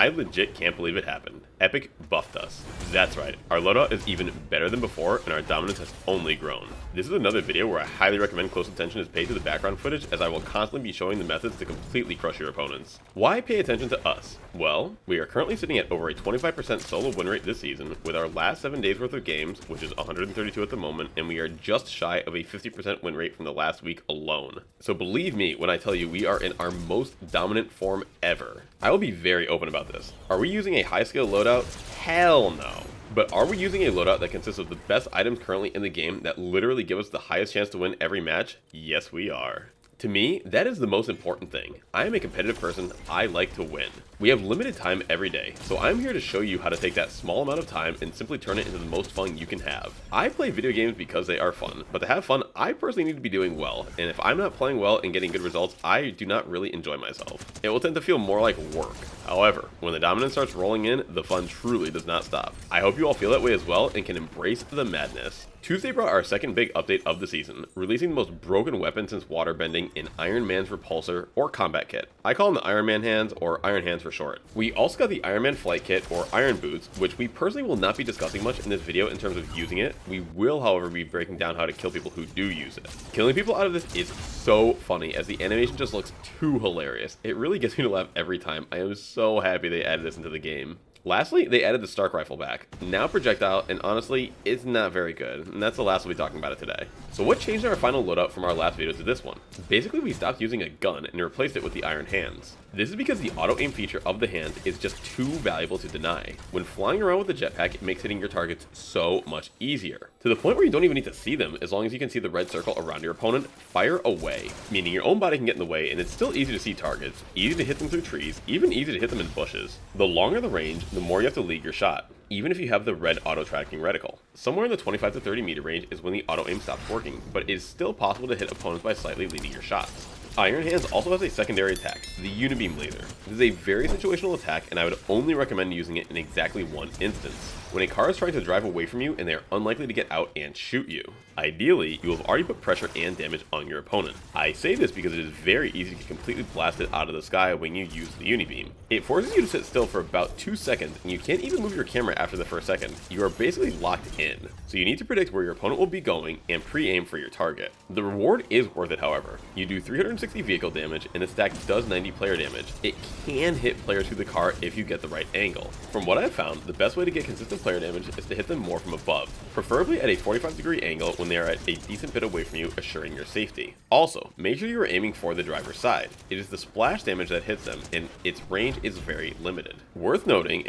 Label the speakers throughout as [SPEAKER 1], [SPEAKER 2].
[SPEAKER 1] I legit can't believe it happened. Epic buffed us. That's right, our loadout is even better than before and our dominance has only grown. This is another video where I highly recommend close attention is paid to the background footage, as I will constantly be showing the methods to completely crush your opponents. Why pay attention to us? Well, we are currently sitting at over a 25% solo win rate this season with our last 7 days worth of games, which is 132 at the moment, and we are just shy of a 50% win rate from the last week alone. So believe me when I tell you we are in our most dominant form ever. I will be very open about this. Are we using a high skill loadout? Hell no. But are we using a loadout that consists of the best items currently in the game that literally give us the highest chance to win every match? Yes, we are. To me, that is the most important thing. I am a competitive person, I like to win. We have limited time every day, so I'm here to show you how to take that small amount of time and simply turn it into the most fun you can have. I play video games because they are fun, but to have fun, I personally need to be doing well, and if I'm not playing well and getting good results, I do not really enjoy myself. It will tend to feel more like work. However, when the dominance starts rolling in, the fun truly does not stop. I hope you all feel that way as well and can embrace the madness. Tuesday brought our second big update of the season, releasing the most broken weapon since waterbending in Iron Man's Repulsor or Combat Kit. I call them the Iron Man hands or Iron Hands for short. We also got the Iron Man Flight Kit or Iron Boots, which we personally will not be discussing much in this video in terms of using it. We will, however, be breaking down how to kill people who do use it. Killing people out of this is so funny as the animation just looks too hilarious. It really gets me to laugh every time. I am so happy they added this into the game. Lastly, they added the Stark Rifle back. Now projectile, and honestly, it's not very good, and that's the last we'll be talking about it today. So what changed in our final loadout from our last video to this one? Basically, we stopped using a gun and replaced it with the Iron Hands. This is because the auto-aim feature of the hand is just too valuable to deny. When flying around with the jetpack, it makes hitting your targets so much easier. To the point where you don't even need to see them, as long as you can see the red circle around your opponent, fire away. Meaning your own body can get in the way, and it's still easy to see targets, easy to hit them through trees, even easy to hit them in bushes. The longer the range, the more you have to lead your shot, even if you have the red auto-tracking reticle. Somewhere in the 25 to 30 meter range is when the auto-aim stops working, but it is still possible to hit opponents by slightly leading your shots. Iron Hands also has a secondary attack, the Unibeam laser. This is a very situational attack, and I would only recommend using it in exactly one instance. When a car is trying to drive away from you and they are unlikely to get out and shoot you. Ideally, you have already put pressure and damage on your opponent. I say this because it is very easy to get completely blasted out of the sky when you use the Unibeam. It forces you to sit still for about 2 seconds, and you can't even move your camera after the first second. You are basically locked in, so you need to predict where your opponent will be going and pre-aim for your target. The reward is worth it, however. You do 360 vehicle damage, and the stack does 90 player damage. It can hit players through the car if you get the right angle. From what I've found, the best way to get consistent player damage is to hit them more from above, preferably at a 45-degree angle when they are at a decent bit away from you, assuring your safety. Also, make sure you are aiming for the driver's side. It is the splash damage that hits them, and its range is very limited. Worth noting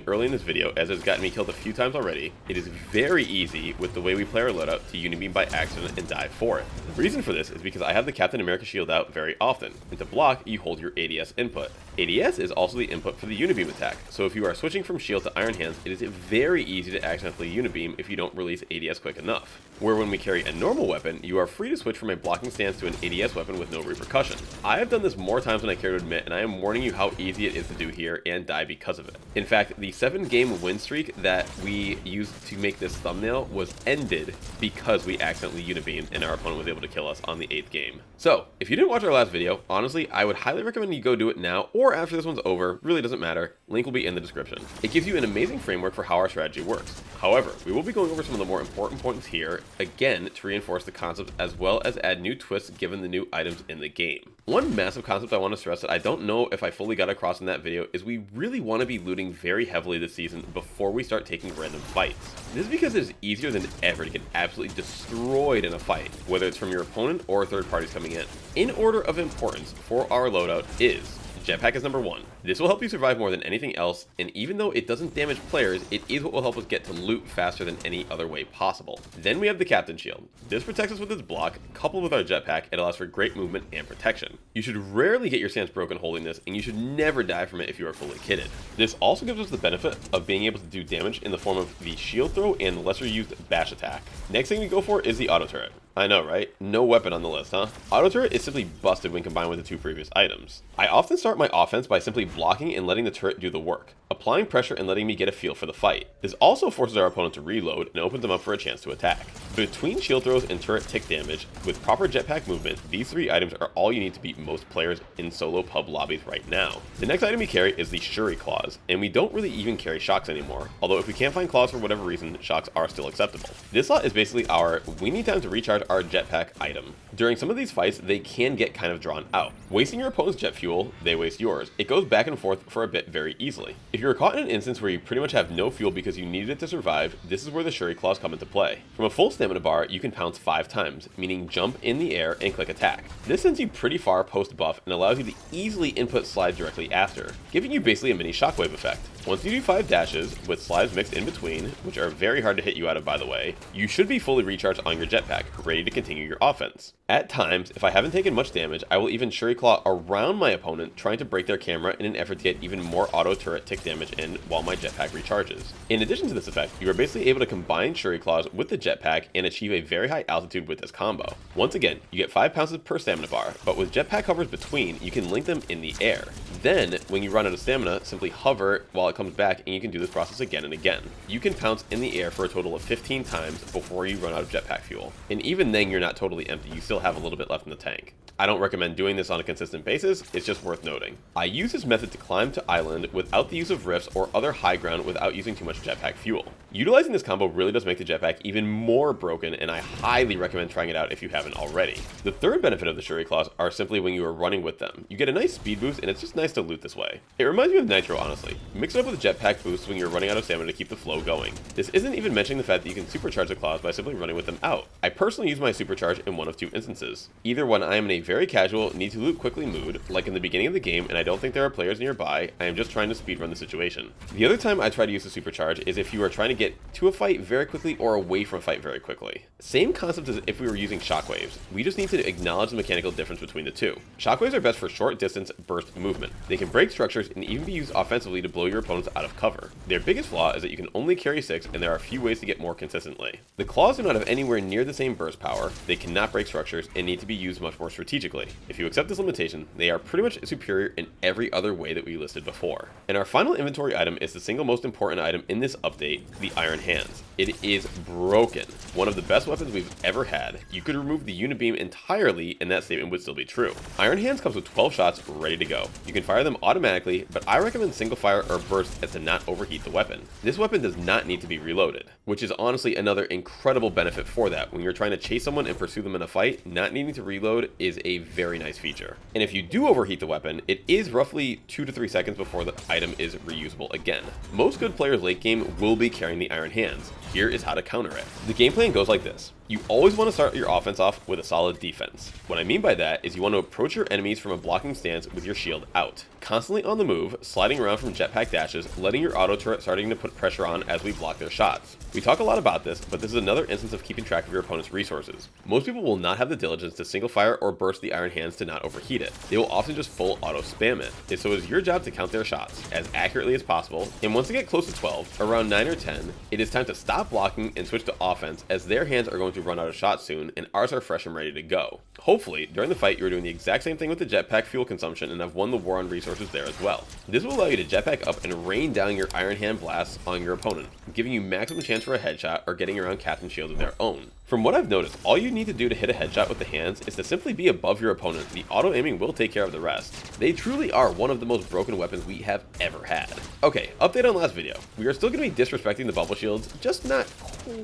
[SPEAKER 1] early in this video, as it's gotten me killed a few times already, it is very easy with the way we play our loadout to Unibeam by accident and die for it. The reason for this is because I have the Captain America shield out very often, and to block, you hold your ADS input. ADS is also the input for the Unibeam attack, so if you are switching from shield to Iron Hands, it is very easy to accidentally Unibeam if you don't release ADS quick enough. Where when we carry a normal weapon, you are free to switch from a blocking stance to an ADS weapon with no repercussion. I have done this more times than I care to admit, and I am warning you how easy it is to do here and die because of it. In fact, the 7-game win streak that we used to make this thumbnail was ended because we accidentally Unibeamed and our opponent was able to kill us on the 8th game. So, if you didn't watch our last video, honestly, I would highly recommend you go do it now or after this one's over, really doesn't matter, link will be in the description. It gives you an amazing framework for how our strategy works. However, we will be going over some of the more important points here, again, to reinforce the concept as well as add new twists given the new items in the game. One massive concept I want to stress that I don't know if I fully got across in that video is we really want to be looting very heavily this season before we start taking random fights. This is because it is easier than ever to get absolutely destroyed in a fight, whether it's from your opponent or third parties coming in. In order of importance for our loadout is Jetpack is number 1. This will help you survive more than anything else, and even though it doesn't damage players, it is what will help us get to loot faster than any other way possible. Then we have the Captain Shield. This protects us with its block, coupled with our jetpack, it allows for great movement and protection. You should rarely get your stance broken holding this, and you should never die from it if you are fully kitted. This also gives us the benefit of being able to do damage in the form of the shield throw and the lesser used bash attack. Next thing we go for is the auto turret. I know, right? No weapon on the list, huh? Auto turret is simply busted when combined with the 2 previous items. I often start my offense by simply blocking and letting the turret do the work. applying pressure and letting me get a feel for the fight. This also forces our opponent to reload and opens them up for a chance to attack. Between shield throws and turret tick damage, with proper jetpack movement, these 3 items are all you need to beat most players in solo pub lobbies right now. The next item we carry is the Shuri claws, and we don't really even carry shocks anymore, although if we can't find claws for whatever reason, shocks are still acceptable. This slot is basically our we need time to recharge our jetpack item. During some of these fights, they can get kind of drawn out. Wasting your opponent's jet fuel, they waste yours. It goes back and forth for a bit very easily. If you're caught in an instance where you pretty much have no fuel because you needed it to survive, this is where the Shuri claws come into play. From a full stamina bar, you can pounce 5 times, meaning jump in the air and click attack. This sends you pretty far post buff and allows you to easily input slide directly after, giving you basically a mini shockwave effect. Once you do 5 dashes, with slides mixed in between, which are very hard to hit you out of by the way, you should be fully recharged on your jetpack, ready to continue your offense. At times, if I haven't taken much damage, I will even Shuri Claw around my opponent, trying to break their camera in an effort to get even more auto turret tick damage in while my jetpack recharges. In addition to this effect, you are basically able to combine Shuri Claws with the jetpack and achieve a very high altitude with this combo. Once again, you get 5 pounces per stamina bar, but with jetpack hovers between, you can link them in the air. Then, when you run out of stamina, simply hover while it comes back and you can do this process again and again. You can pounce in the air for a total of 15 times before you run out of jetpack fuel. And even then you're not totally empty, you still have a little bit left in the tank. I don't recommend doing this on a consistent basis, it's just worth noting. I use this method to climb to island without the use of rifts or other high ground without using too much jetpack fuel. Utilizing this combo really does make the jetpack even more broken, and I highly recommend trying it out if you haven't already. The third benefit of the Shuri Claws are simply when you are running with them. You get a nice speed boost and it's just nice to loot this way. It reminds me of Nitro honestly. Mix it up with jetpack boosts when you're running out of stamina to keep the flow going. This isn't even mentioning the fact that you can supercharge the claws by simply running with them out. I personally use my supercharge in one of 2 instances. Either when I am in a very casual, need to loot quickly mood, like in the beginning of the game and I don't think there are players nearby, I am just trying to speedrun the situation. The other time I try to use the supercharge is if you are trying to get to a fight very quickly or away from a fight very quickly. Same concept as if we were using shockwaves. We just need to acknowledge the mechanical difference between the two. Shockwaves are best for short distance burst movement. They can break structures and even be used offensively to blow your opponents out of cover. Their biggest flaw is that you can only carry 6 and there are a few ways to get more consistently. The claws do not have anywhere near the same burst power, they cannot break structures, and need to be used much more strategically. If you accept this limitation, they are pretty much superior in every other way that we listed before. And our final inventory item is the single most important item in this update, the Iron Hands. It is broken. One of the best weapons we've ever had. You could remove the Unibeam entirely and that statement would still be true. Iron Hands comes with 12 shots ready to go. You can fire them automatically, but I recommend single fire or burst as to not overheat the weapon. This weapon does not need to be reloaded, which is honestly another incredible benefit for that. When you're trying to chase someone and pursue them in a fight, not needing to reload is a very nice feature. And if you do overheat the weapon, it is roughly 2 to 3 seconds before the item is reusable again. Most good players late game will be carrying the Iron Hands. Here is how to counter it. The game plan goes like this. You always want to start your offense off with a solid defense. What I mean by that is you want to approach your enemies from a blocking stance with your shield out. Constantly on the move, sliding around from jetpack dashes, letting your auto turret starting to put pressure on as we block their shots. We talk a lot about this, but this is another instance of keeping track of your opponent's resources. Most people will not have the diligence to single fire or burst the Iron Hands to not overheat it. They will often just full auto spam it. And so it is your job to count their shots as accurately as possible, and once they get close to 12, around 9 or 10, it is time to stop blocking and switch to offense as their hands are going to run out of shots soon and ours are fresh and ready to go. Hopefully, during the fight you are doing the exact same thing with the jetpack fuel consumption and have won the war on resources there as well. This will allow you to jetpack up and rain down your Iron Hand blasts on your opponent, giving you maximum chance for a headshot or getting around Captain Shield of their own. From what I've noticed, all you need to do to hit a headshot with the hands is to simply be above your opponent. The auto aiming will take care of the rest. They truly are one of the most broken weapons we have ever had. Okay, update on last video. We are still going to be disrespecting the bubble shields, just not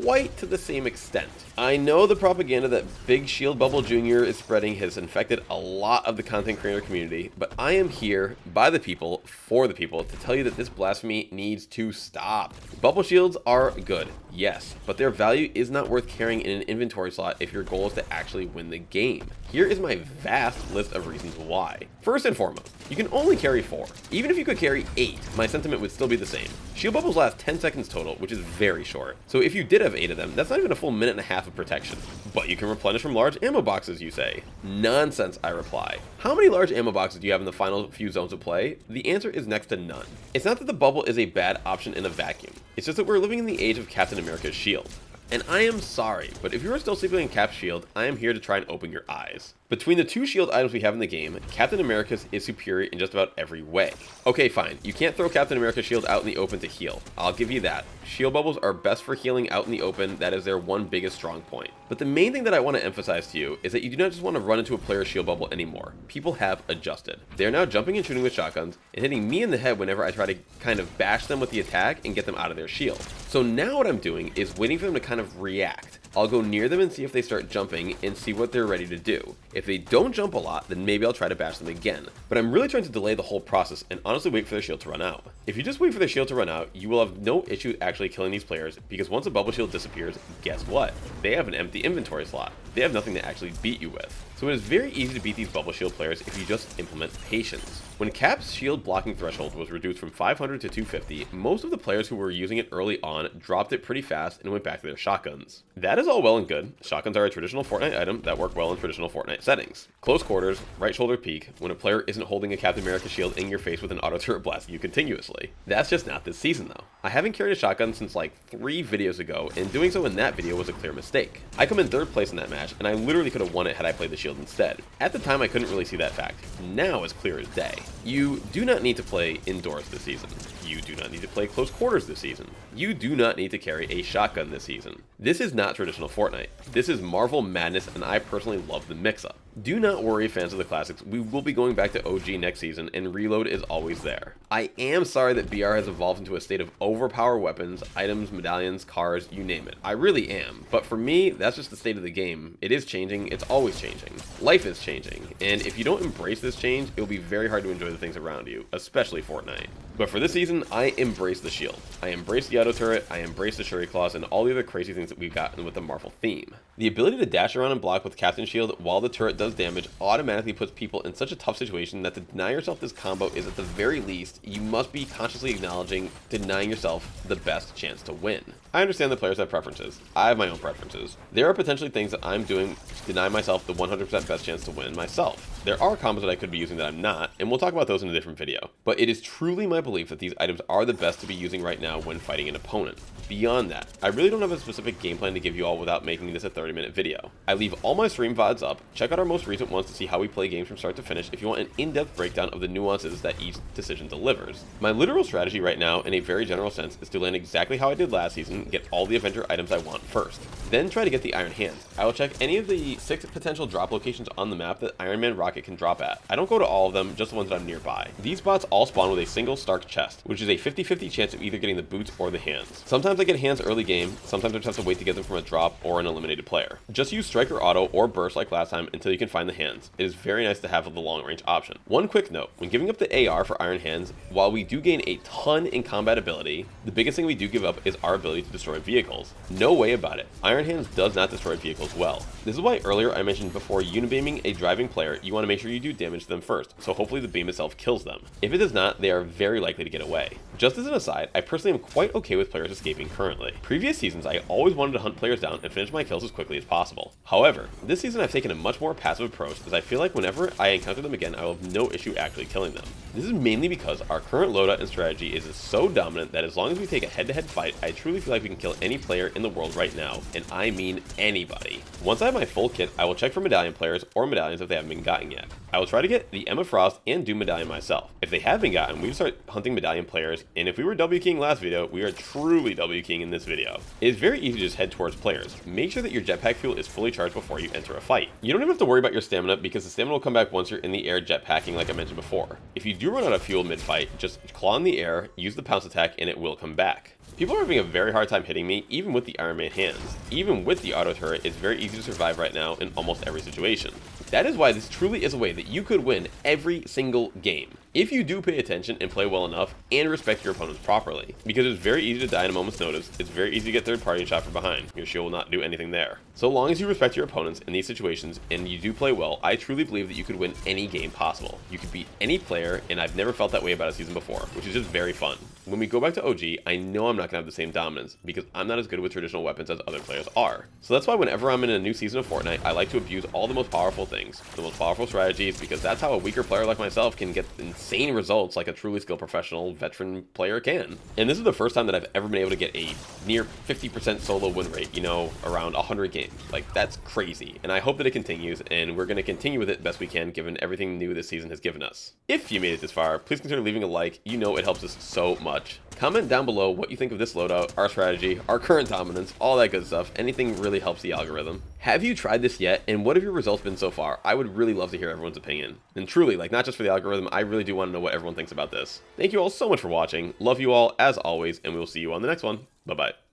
[SPEAKER 1] quite to the same extent. I know the propaganda that Big Shield Bubble Jr. is spreading has infected a lot of the content creator community, but I am here by the people, for the people, to tell you that this blasphemy needs to stop. Bubble shields are good, yes, but their value is not worth carrying in an inventory slot if your goal is to actually win the game. Here is my vast list of reasons why. First and foremost, you can only carry 4. Even if you could carry 8, my sentiment would still be the same. Shield bubbles last 10 seconds total, which is very short. So if you did have 8 of them, that's not even a full minute and a half of protection. But you can replenish from large ammo boxes, you say. Nonsense, I reply. How many large ammo boxes do you have in the final few zones of play? The answer is next to none. It's not that the bubble is a bad option in a vacuum. It's just that we're living in the age of Captain America's shield. And I am sorry, but if you are still sleeping in Cap's shield, I am here to try and open your eyes. Between the two shield items we have in the game, Captain America's is superior in just about every way. Okay, fine, you can't throw Captain America's shield out in the open to heal. I'll give you that. Shield bubbles are best for healing out in the open, that is their one biggest strong point. But the main thing that I want to emphasize to you is that you do not just want to run into a player's shield bubble anymore. People have adjusted. They are now jumping and shooting with shotguns and hitting me in the head whenever I try to kind of bash them with the attack and get them out of their shield. So now what I'm doing is waiting for them to kind of react. I'll go near them and see if they start jumping and see what they're ready to do. If they don't jump a lot, then maybe I'll try to bash them again. But I'm really trying to delay the whole process and honestly wait for their shield to run out. If you just wait for their shield to run out, you will have no issue actually killing these players, because once a bubble shield disappears, guess what? They have an empty inventory slot. They have nothing to actually beat you with. So it is very easy to beat these bubble shield players if you just implement patience. When Cap's shield blocking threshold was reduced from 500 to 250, most of the players who were using it early on dropped it pretty fast and went back to their shotguns. That is all well and good. Shotguns are a traditional Fortnite item that work well in traditional Fortnite settings. Close quarters, right shoulder peek, when a player isn't holding a Captain America shield in your face with an auto turret blasting you continuously. That's just not this season though. I haven't carried a shotgun since like 3 videos ago, and doing so in that video was a clear mistake. I come in 3rd place in that match, and I literally could have won it had I played the shield instead. At the time I couldn't really see that fact. Now it's clear as day. You do not need to play indoors this season. You do not need to play close quarters this season. You do not need to carry a shotgun this season. This is not traditional Fortnite. This is Marvel Madness, and I personally love the mix-up. Do not worry, fans of the classics, we will be going back to OG next season, and reload is always there. I am sorry that BR has evolved into a state of overpower weapons, items, medallions, cars, you name it. I really am. But for me, that's just the state of the game. It is changing, it's always changing. Life is changing, and if you don't embrace this change, it will be very hard to enjoy the things around you, especially Fortnite. But for this season, I embrace the shield. I embrace the auto turret, I embrace the Shuri claws, and all the other crazy things that we've gotten with the Marvel theme. The ability to dash around and block with Captain Shield while the turret does damage automatically puts people in such a tough situation that to deny yourself this combo is, at the very least, you must be consciously acknowledging denying yourself the best chance to win. I understand that players have preferences. I have my own preferences. There are potentially things that I'm doing to deny myself the 100% best chance to win myself. There are combos that I could be using that I'm not, and we'll talk about those in a different video. But it is truly my belief that these items are the best to be using right now when fighting an opponent. Beyond that, I really don't have a specific game plan to give you all without making this a 30-minute video. I leave all my stream VODs up. Check out our most recent ones to see how we play games from start to finish if you want an in-depth breakdown of the nuances that each decision delivers. My literal strategy right now, in a very general sense, is to land exactly how I did last season, get all the Avenger items I want first. Then try to get the Iron Hands. I will check any of the 6 potential drop locations on the map that Iron Man Rocket can drop at. I don't go to all of them, just the ones that I'm nearby. These bots all spawn with a single Stark chest, which is a 50-50 chance of either getting the boots or the hands. Sometimes I get hands early game, sometimes I just have to wait to get them from a drop or an eliminated player. Just use Striker Auto or Burst like last time until you can find the hands. It is very nice to have the long range option. One quick note, when giving up the AR for Iron Hands, while we do gain a ton in combat ability, the biggest thing we do give up is our ability to destroy vehicles. No way about it. Iron Hands does not destroy vehicles well. This is why earlier I mentioned before unibeaming a driving player, you want to make sure you do damage to them first, so hopefully the beam itself kills them. If it does not, they are very likely to get away. Just as an aside, I personally am quite okay with players escaping currently. Previous seasons, I always wanted to hunt players down and finish my kills as quickly as possible. However, this season I've taken a much more passive approach, as I feel like whenever I encounter them again, I will have no issue actually killing them. This is mainly because our current loadout and strategy is so dominant that as long as we take a head-to-head fight, I truly feel like we can kill any player in the world right now, and I mean anybody. Once I have my full kit, I will check for medallion players or medallions if they haven't been gotten yet. I will try to get the Emma Frost and Doom medallion myself. If they have been gotten, we will start hunting medallion players, and if we were W King last video, we are truly W King in this video. It is very easy to just head towards players. Make sure that your jetpack fuel is fully charged before you enter a fight. You don't even have to worry about your stamina because the stamina will come back once you're in the air jetpacking like I mentioned before. If you do run out of fuel mid-fight, just claw in the air, use the pounce attack, and it will come back. People are having a very hard time hitting me, even with the Iron Man hands. Even with the auto turret, it's very easy to survive right now in almost every situation. That is why this truly is a way that you could win every single game, if you do pay attention and play well enough and respect your opponents properly. Because it's very easy to die in a moment's notice, it's very easy to get third party shot from behind. Your shield will not do anything there. So long as you respect your opponents in these situations and you do play well, I truly believe that you could win any game possible. You could beat any player, and I've never felt that way about a season before, which is just very fun. When we go back to OG, I know I'm not going to have the same dominance, because I'm not as good with traditional weapons as other players are. So that's why whenever I'm in a new season of Fortnite, I like to abuse all the most powerful things, the most powerful strategies, because that's how a weaker player like myself can get insane results like a truly skilled professional veteran player can. And this is the first time that I've ever been able to get a near 50% solo win rate, you know, around 100 games. Like, that's crazy. And I hope that it continues, and we're going to continue with it best we can given everything new this season has given us. If you made it this far, please consider leaving a like. You know it helps us so much. Comment down below what you think of this loadout, our strategy, our current dominance, all that good stuff. Anything really helps the algorithm. Have you tried this yet, and what have your results been so far? I would really love to hear everyone's opinion. And truly, like, not just for the algorithm, I really do want to know what everyone thinks about this. Thank you all so much for watching. Love you all as always, and we'll see you on the next one. Bye-bye.